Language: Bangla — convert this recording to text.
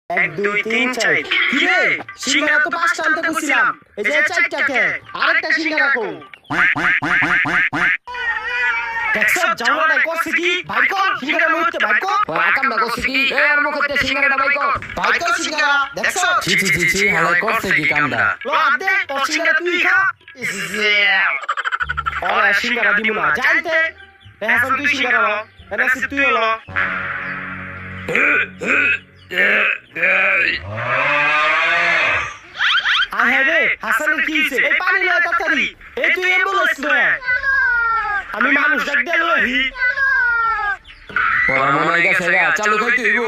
এক দুই তিন চার কি রে সিঙ্গারা তো পাঁচটা আনতে কইছিলাম এই যে চারটা কে আরেকটা সিঙ্গারা কো দেখছ জামাটা করছে কি ভাই কর সিঙ্গারা লইতে ভাই কর ও আকামটা করছে কি এ আর মুখতে সিঙ্গারাটা ভাই কর সিঙ্গারা দেখছ ছি ছি ছি ছি হালাই করছে কি কামটা লো আদে তোর সিঙ্গারা তুই খা ওরে সিঙ্গারা দিমু না জানতে হাসান তুই সিঙ্গারা লো এনাসি তুই লো আরে হাসানের কি হইছে এই পানি লয় তাড়াতাড়ি এই তুই অ্যাম্বুলেন্স লয় আমি মানুষ ডাক দেলহি ওরা মনে হয় গেছে চালু খাইতে হইব